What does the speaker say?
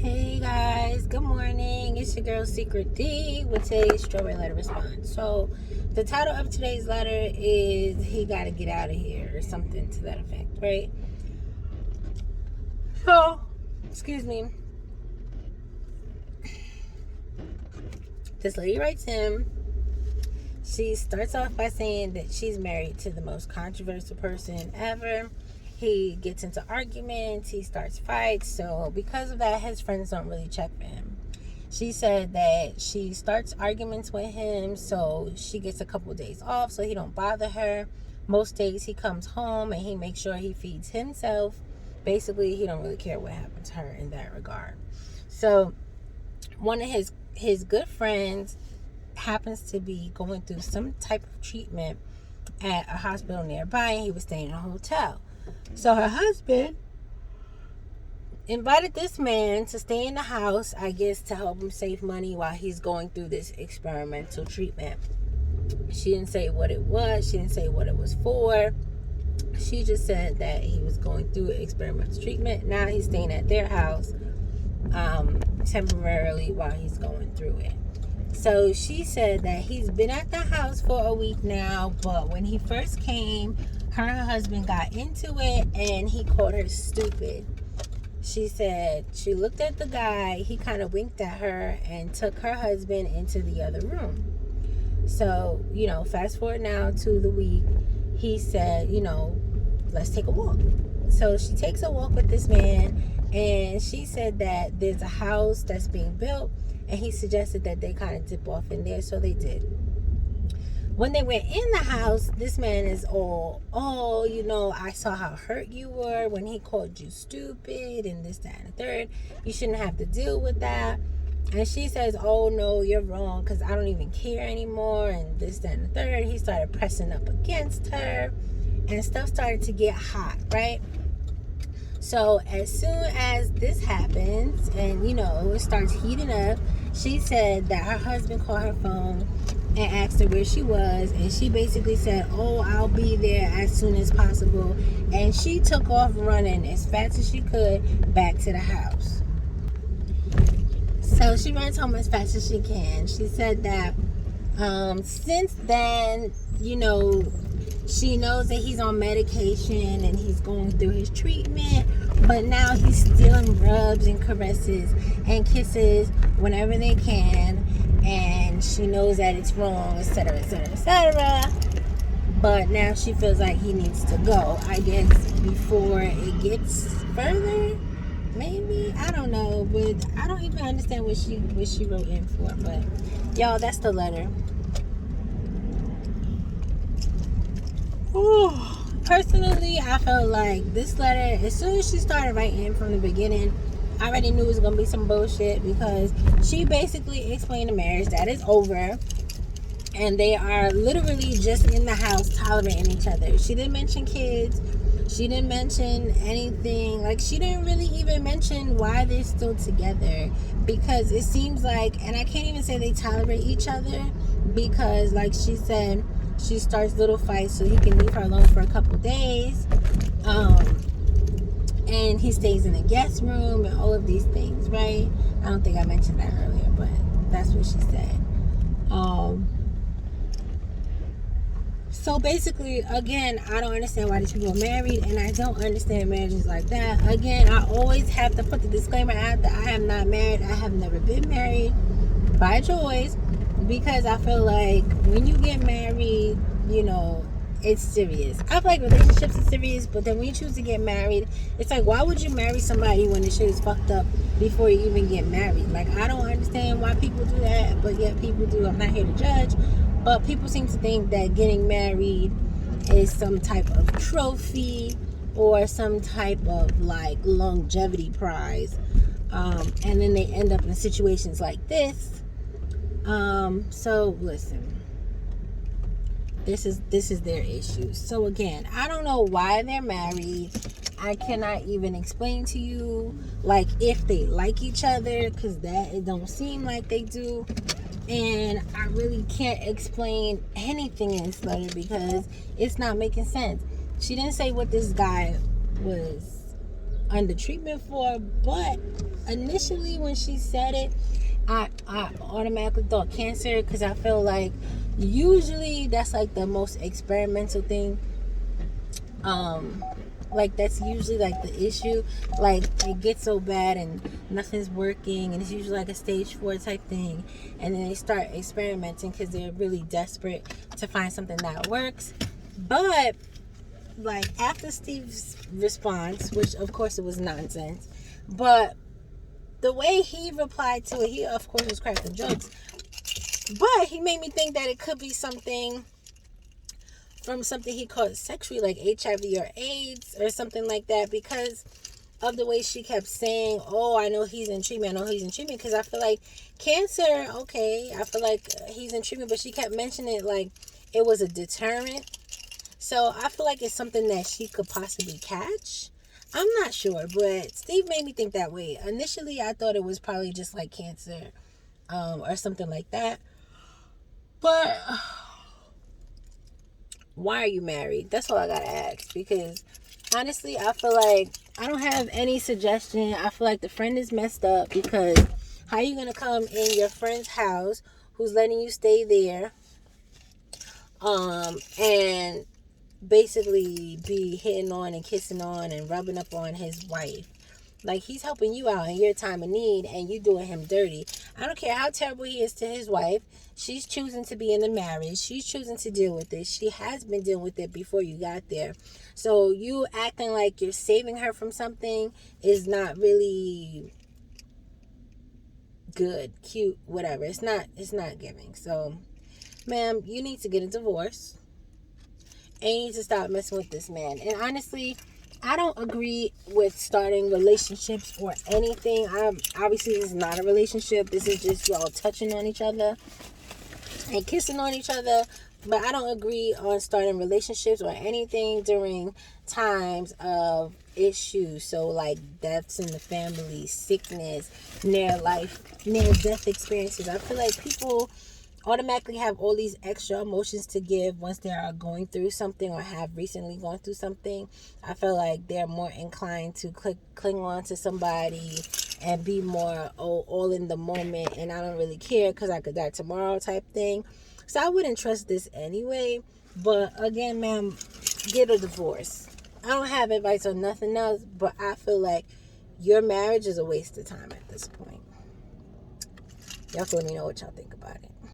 Hey guys, good morning. It's your girl SeekretD with today's strawberry letter response. So, the title of today's letter is "He Gotta Get Out of Here" or something to that effect, right? So, excuse me. This lady writes him. She starts off by saying that she's married to the most controversial person ever. He gets into arguments, he starts fights, so because of that, his friends don't really check for him. She said that she starts arguments with him, so she gets a couple of days off so he don't bother her. Most days he comes home and he makes sure he feeds himself. Basically, he don't really care what happens to her in that regard. So one of his good friends happens to be going through some type of treatment at a hospital nearby, and he was staying in a hotel. So her husband invited this man to stay in the house, I guess, to help him save money while he's going through this experimental treatment. She didn't say what it was. She didn't say what it was for. She just said that he was going through experimental treatment. Now he's staying at their house temporarily while he's going through it. So she said that he's been at the house for a week now, but when he first came, her and her husband got into it and he called her stupid. She said she looked at the guy, he kind of winked at her and took her husband into the other room. So, fast forward now to the week, he said, let's take a walk. So she takes a walk with this man, and she said that there's a house that's being built, and he suggested that they kind of dip off in there, so they did. When they went in the house, this man is all, I saw how hurt you were when he called you stupid and this, that, and the third. You shouldn't have to deal with that. And she says, oh, no, you're wrong because I don't even care anymore and this, that, and the third. He started pressing up against her and stuff started to get hot, right? So as soon as this happens and, it starts heating up, she said that her husband called her phone and asked her where she was, and she basically said, oh, I'll be there as soon as possible, and she took off running as fast as she could back to the house. So she runs home as fast as she can. She said that since then, she knows that he's on medication and he's going through his treatment, but now he's stealing rubs and caresses and kisses whenever they can, and she knows that it's wrong, etc., etc., etc. But now she feels like he needs to go, I guess, before it gets further. Maybe, I don't know, but I don't even understand what she wrote in for. But y'all, that's the letter. Personally, I felt like this letter, as soon as she started writing from the beginning, I already knew it was going to be some bullshit, because she basically explained the marriage that is over and they are literally just in the house tolerating each other. She didn't mention kids. She didn't mention anything. Like, she didn't really even mention why they're still together, because it seems like, and I can't even say they tolerate each other, because like she said, she starts little fights so he can leave her alone for a couple days, and he stays in the guest room and all of these things, right? I don't think I mentioned that earlier, but that's what she said. So basically, again, I don't understand why these people are married, and I don't understand marriages like that. Again, I always have to put the disclaimer out that I am not married. I have never been married by choice, because I feel like when you get married, it's serious. I feel like relationships are serious, but then when you choose to get married, it's like, why would you marry somebody when the shit is fucked up before you even get married? Like, I don't understand why people do that, but yet people do. I'm not here to judge, but people seem to think that getting married is some type of trophy or some type of like longevity prize, and then they end up in situations like this. So listen, this is their issue. So again, I don't know why they're married. I cannot even explain to you like if they like each other, because that it don't seem like they do. And I really can't explain anything in this letter because it's not making sense. She didn't say what this guy was under treatment for. But initially when she said it, I automatically thought cancer, because I feel like usually that's like the most experimental thing. Like that's usually like the issue. Like it gets so bad and nothing's working, and it's usually like a stage 4 type thing, and then they start experimenting because they're really desperate to find something that works. But like after Steve's response, which of course it was nonsense, but the way he replied to it, he of course was cracking jokes, but he made me think that it could be something from something he called sexually, like HIV or AIDS or something like that, because of the way she kept saying, oh, I know he's in treatment, because I feel like cancer, okay, I feel like he's in treatment, but she kept mentioning it like it was a deterrent. So I feel like it's something that she could possibly catch. I'm not sure, but Steve made me think that way. Initially, I thought it was probably just like cancer, or something like that. But why are you married? That's all I gotta ask. Because honestly, I feel like I don't have any suggestion. I feel like the friend is messed up, because how you gonna come in your friend's house who's letting you stay there, and basically be hitting on and kissing on and rubbing up on his wife? Like, he's helping you out in your time of need, and you doing him dirty. I don't care how terrible he is to his wife. She's choosing to be in the marriage. She's choosing to deal with it. She has been dealing with it before you got there. So you acting like you're saving her from something is not really good, cute, whatever. It's not giving. So, ma'am, you need to get a divorce. And you need to stop messing with this man. And honestly, I don't agree with starting relationships or anything. Obviously, this is not a relationship. This is just y'all touching on each other and kissing on each other. But I don't agree on starting relationships or anything during times of issues. So like deaths in the family, sickness, near death experiences. I feel like people automatically have all these extra emotions to give once they are going through something or have recently gone through something. I feel like they're more inclined to cling on to somebody and be more all in the moment, and I don't really care because I could die tomorrow type thing. So I wouldn't trust this anyway. But again, ma'am, get a divorce. I don't have advice on nothing else, but I feel like your marriage is a waste of time at this point. Y'all can let me know what y'all think about it.